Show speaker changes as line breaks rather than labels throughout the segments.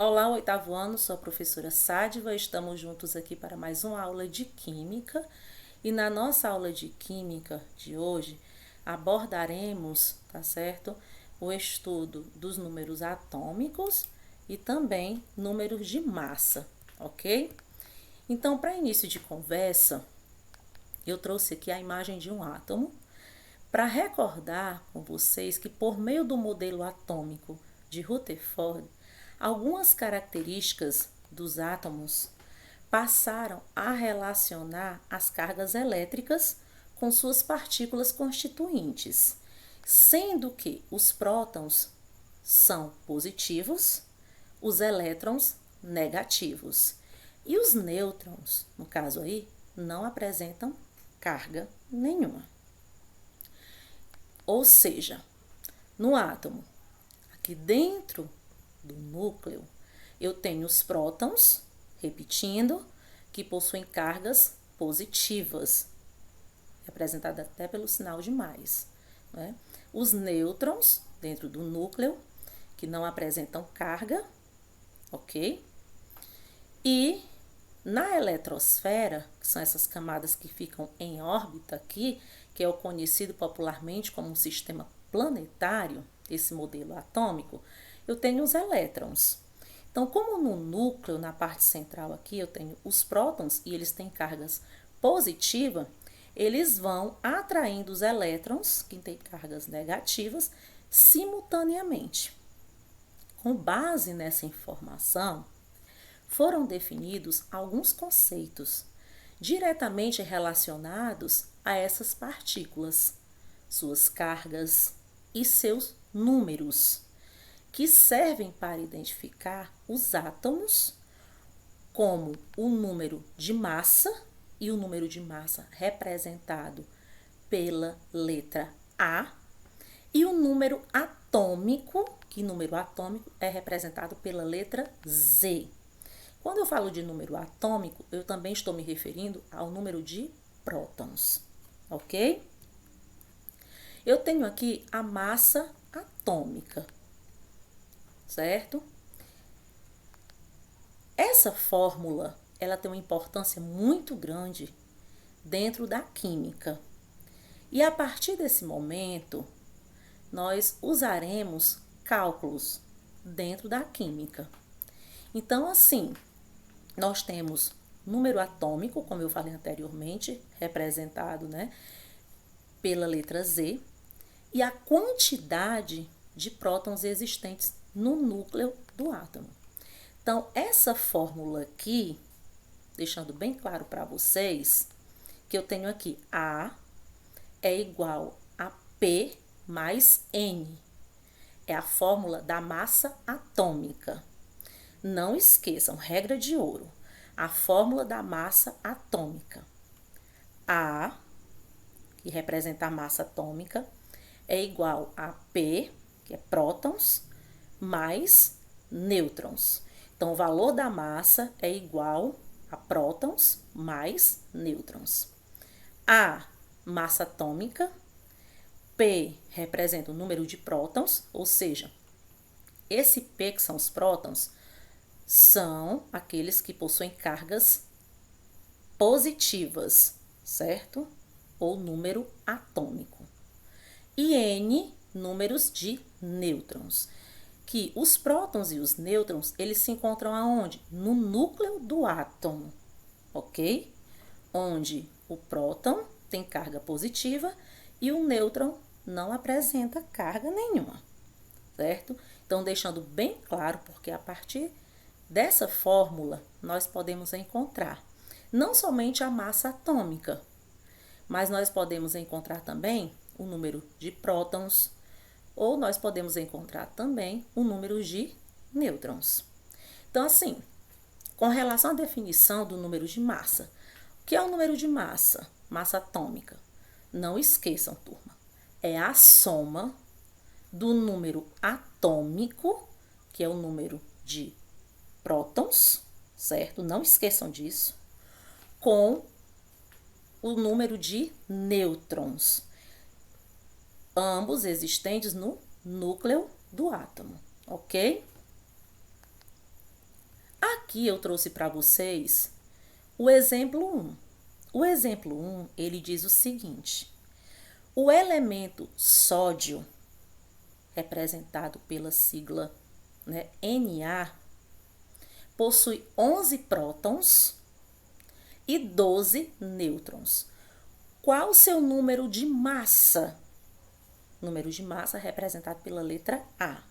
Olá, oitavo ano, sou a professora Sádiva, estamos juntos aqui para mais uma aula de Química. E na nossa aula de Química de hoje, abordaremos, tá certo? O estudo dos números atômicos e também números de massa, ok? Então, para início de conversa, eu trouxe aqui a imagem de um átomo para recordar com vocês que por meio do modelo atômico de Rutherford, algumas características dos átomos passaram a relacionar as cargas elétricas com suas partículas constituintes, sendo que os prótons são positivos, os elétrons negativos e os nêutrons, no caso aí, não apresentam carga nenhuma. Ou seja, no átomo, aqui dentro do núcleo, eu tenho os prótons, repetindo, que possuem cargas positivas, representada até pelo sinal de mais, né? Os nêutrons, dentro do núcleo, que não apresentam carga, ok? E na eletrosfera, que são essas camadas que ficam em órbita aqui, que é o conhecido popularmente como um sistema planetário, esse modelo atômico, eu tenho os elétrons. Então, como no núcleo, na parte central aqui, eu tenho os prótons e eles têm cargas positivas, eles vão atraindo os elétrons, que têm cargas negativas, simultaneamente. Com base nessa informação, foram definidos alguns conceitos diretamente relacionados a essas partículas, suas cargas e seus números, que servem para identificar os átomos, como o número de massa, e o número de massa representado pela letra A, e o número atômico, que número atômico é representado pela letra Z. Quando eu falo de número atômico, eu também estou me referindo ao número de prótons, ok? Eu tenho aqui a massa atômica, certo? Essa fórmula, ela tem uma importância muito grande dentro da química. E a partir desse momento, nós usaremos cálculos dentro da química. Então, assim, nós temos número atômico, como eu falei anteriormente, representado, né, pela letra Z, e a quantidade de prótons existentes no núcleo do átomo. Então, essa fórmula aqui, deixando bem claro para vocês, que eu tenho aqui A é igual a P mais N. É a fórmula da massa atômica. Não esqueçam, regra de ouro, a fórmula da massa atômica. A, que representa a massa atômica, é igual a P, que é prótons, mais nêutrons. Então, o valor da massa é igual a prótons mais nêutrons. A, massa atômica, P representa o número de prótons, ou seja, esse P, que são os prótons, são aqueles que possuem cargas positivas, certo? Ou número atômico. E N, números de nêutrons. Que os prótons e os nêutrons, eles se encontram aonde? No núcleo do átomo, ok? Onde o próton tem carga positiva e o nêutron não apresenta carga nenhuma, certo? Então, deixando bem claro, porque a partir dessa fórmula, nós podemos encontrar não somente a massa atômica, mas nós podemos encontrar também o número de prótons, ou nós podemos encontrar também o número de nêutrons. Então, assim, com relação à definição do número de massa, o que é o número de massa? Massa atômica. Não esqueçam, turma, é a soma do número atômico, que é o número de prótons, certo? Não esqueçam disso, com o número de nêutrons, ambos existentes no núcleo do átomo, ok? aqui eu trouxe para vocês o exemplo 1. O exemplo 1, ele diz o seguinte: o elemento sódio, representado pela sigla, né, Na, possui 11 prótons e 12 nêutrons. Qual o seu número de massa? Número de massa representado pela letra A.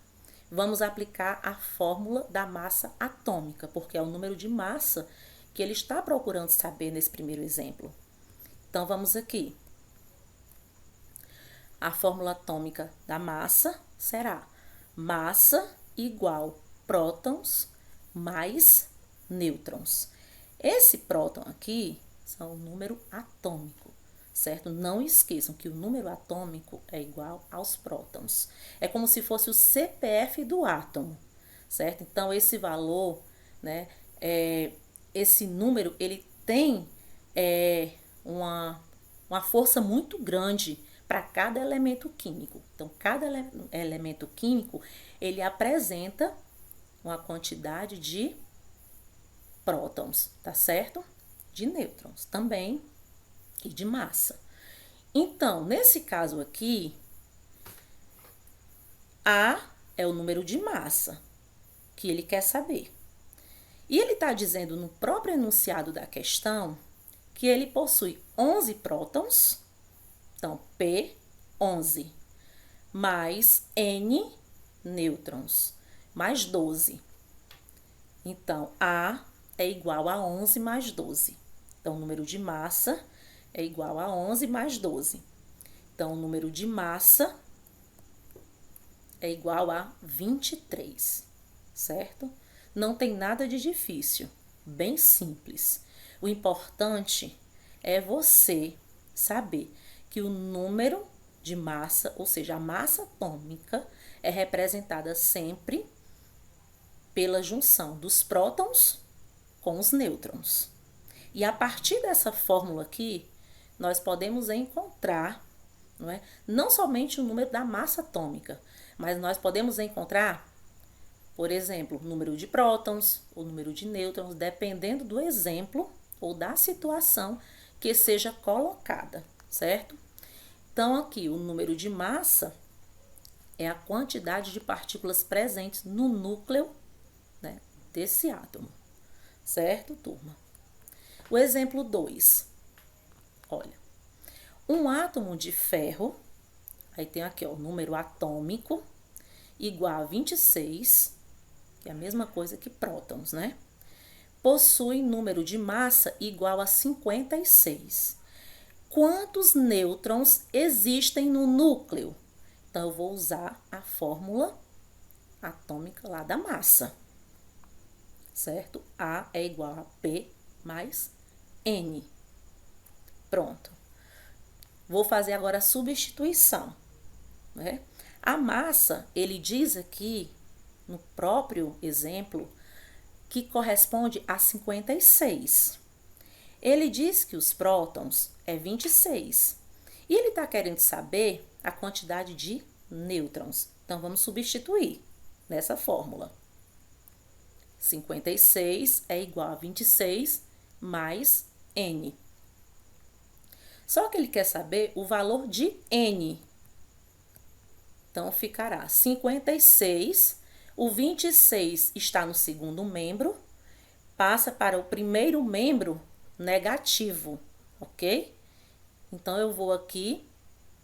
Vamos aplicar a fórmula da massa atômica, porque é o número de massa que ele está procurando saber nesse primeiro exemplo. Então, vamos aqui. A fórmula atômica da massa será massa igual prótons mais nêutrons. Esse próton aqui são o número atômico, certo? Não esqueçam que o número atômico é igual aos prótons. É como se fosse o CPF do átomo, certo? Então, esse valor, né, esse número, ele tem uma força muito grande para cada elemento químico. Então, cada elemento químico, ele apresenta uma quantidade de prótons, tá certo? De nêutrons também e de massa. Então, nesse caso aqui, A é o número de massa que ele quer saber. E ele está dizendo no próprio enunciado da questão que ele possui 11 prótons, então P, 11, mais N nêutrons, mais 12. Então, A é igual a 11 mais 12. Então, o número de massa é igual a 11 mais 12. Então, o número de massa é igual a 23, certo? Não tem nada de difícil, bem simples. O importante é você saber que o número de massa, ou seja, a massa atômica, é representada sempre pela junção dos prótons com os nêutrons. E a partir dessa fórmula aqui, nós podemos encontrar, não somente o número da massa atômica, mas nós podemos encontrar, por exemplo, o número de prótons, o número de nêutrons, dependendo do exemplo ou da situação que seja colocada, certo? Então, aqui, o número de massa é a quantidade de partículas presentes no núcleo, né, desse átomo, certo, turma? O exemplo 2, olha, um átomo de ferro, aí tem aqui, ó, o número atômico, igual a 26, que é a mesma coisa que prótons, né? Possui número de massa igual a 56. Quantos nêutrons existem no núcleo? Então, eu vou usar a fórmula atômica lá da massa, certo? A é igual a P mais N. Pronto. Vou fazer agora a substituição, né? A massa, ele diz aqui, no próprio exemplo, que corresponde a 56. Ele diz que os prótons é 26. E ele está querendo saber a quantidade de nêutrons. Então, vamos substituir nessa fórmula. 56 é igual a 26 mais N. Só que ele quer saber o valor de N. Então, ficará 56. O 26 está no segundo membro, passa para o primeiro membro negativo, ok? Então, eu vou aqui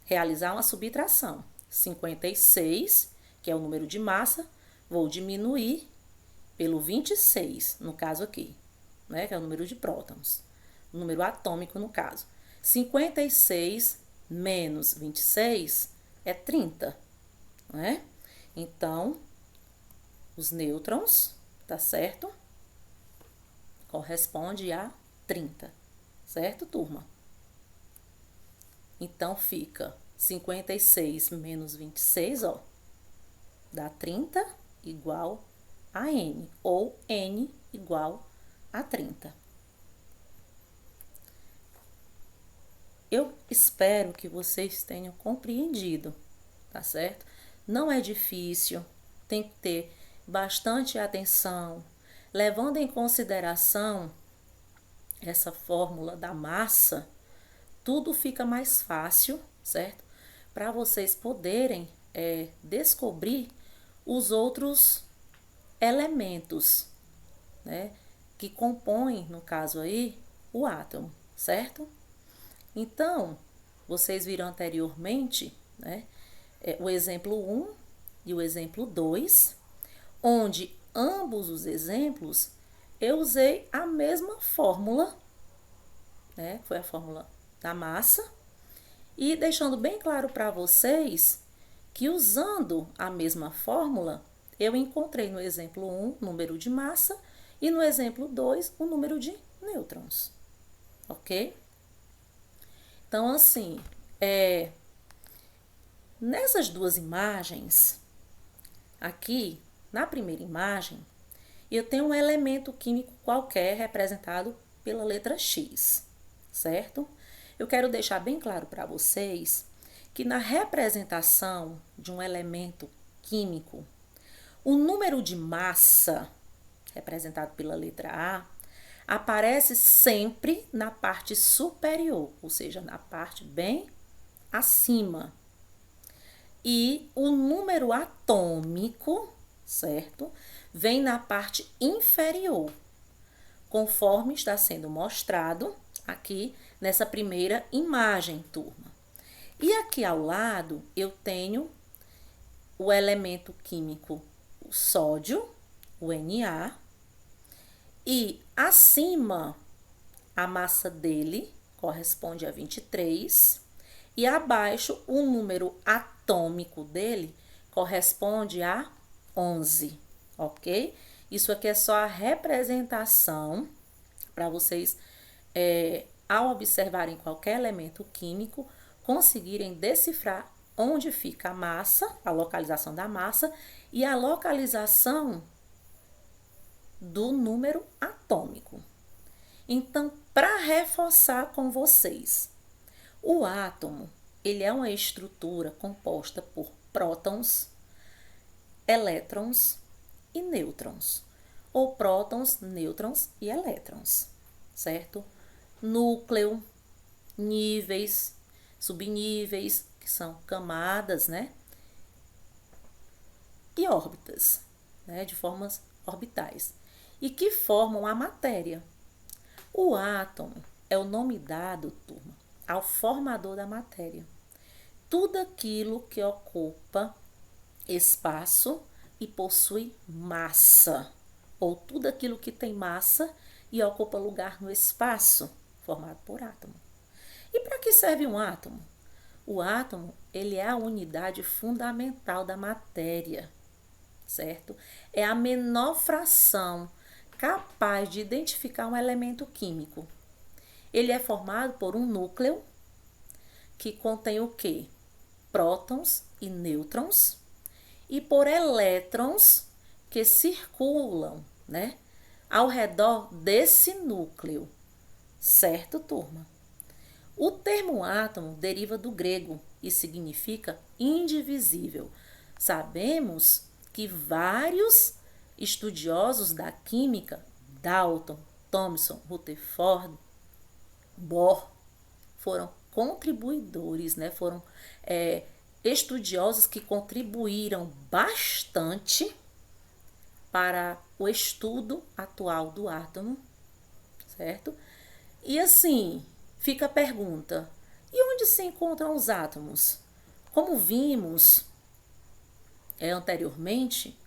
realizar uma subtração. 56, que é o número de massa, vou diminuir pelo 26, no caso aqui, né? Que é o número de prótons, o número atômico no caso. 56 menos 26 é 30, né? Então, os nêutrons, tá certo? Corresponde a 30, certo, turma? Então, fica 56 menos 26, ó, dá 30 igual a N, ou N igual a 30. Eu espero que vocês tenham compreendido, tá certo? Não é difícil, tem que ter bastante atenção, levando em consideração essa fórmula da massa, tudo fica mais fácil, certo? Para vocês poderem descobrir os outros elementos, né? Que compõem, no caso aí, o átomo, certo? Então, vocês viram anteriormente, né? O exemplo 1 e o exemplo 2, onde ambos os exemplos eu usei a mesma fórmula, né? Foi a fórmula da massa, e deixando bem claro para vocês que usando a mesma fórmula, eu encontrei no exemplo 1 o número de massa e no exemplo 2 o número de nêutrons, ok? Então, assim, nessas duas imagens, aqui, na primeira imagem, eu tenho um elemento químico qualquer representado pela letra X, certo? Eu quero deixar bem claro para vocês que na representação de um elemento químico, o número de massa, representado pela letra A, aparece sempre na parte superior, ou seja, na parte bem acima. E o número atômico, certo? Vem na parte inferior, conforme está sendo mostrado aqui nessa primeira imagem, turma. E aqui ao lado eu tenho o elemento químico, o sódio, o Na, e acima a massa dele corresponde a 23, e abaixo o número atômico dele corresponde a 11, ok? Isso aqui é só a representação para vocês, ao observarem qualquer elemento químico, conseguirem decifrar onde fica a massa, a localização da massa e a localização do número atômico. Então, para reforçar com vocês, o átomo, ele é uma estrutura composta por prótons, elétrons e nêutrons, ou prótons, nêutrons e elétrons, certo? Núcleo, níveis, subníveis, que são camadas, né? E órbitas, né? De formas orbitais, e que formam a matéria. O átomo é o nome dado, turma, ao formador da matéria. Tudo aquilo que ocupa espaço e possui massa, ou tudo aquilo que tem massa e ocupa lugar no espaço, formado por átomo. E para que serve um átomo? O átomo, ele é a unidade fundamental da matéria, certo? É a menor fração capaz de identificar um elemento químico. Ele é formado por um núcleo que contém o quê? Prótons e nêutrons, e por elétrons que circulam, né, ao redor desse núcleo, certo, turma? O termo átomo deriva do grego e significa indivisível. Sabemos que vários estudiosos da química, Dalton, Thomson, Rutherford, Bohr, foram contribuidores, né? Foram estudiosos que contribuíram bastante para o estudo atual do átomo, certo? E assim, fica a pergunta, e onde se encontram os átomos? Como vimos anteriormente,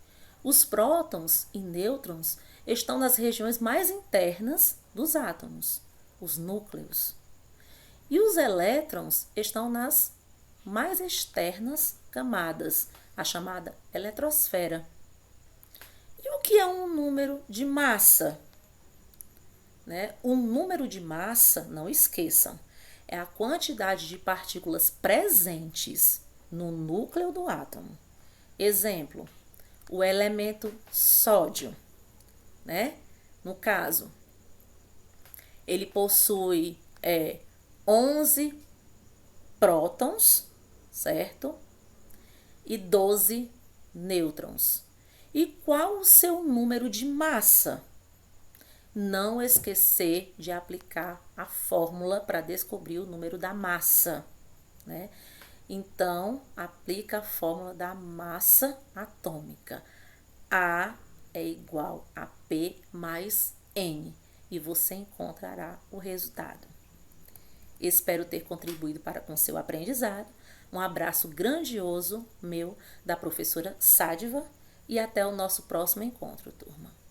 os prótons e nêutrons estão nas regiões mais internas dos átomos, os núcleos. E os elétrons estão nas mais externas camadas, a chamada eletrosfera. E o que é um número de massa? Né? Um número de massa, não esqueçam, é a quantidade de partículas presentes no núcleo do átomo. Exemplo, o elemento sódio, né? No caso, ele possui 11 prótons, certo? E 12 nêutrons. E qual o seu número de massa? não esquecer de aplicar a fórmula para descobrir o número da massa, né? Então, aplica a fórmula da massa atômica. A é igual a P mais N e você encontrará o resultado. Espero ter contribuído com seu aprendizado. Um abraço grandioso meu, da professora Sádiva, e até o nosso próximo encontro, turma.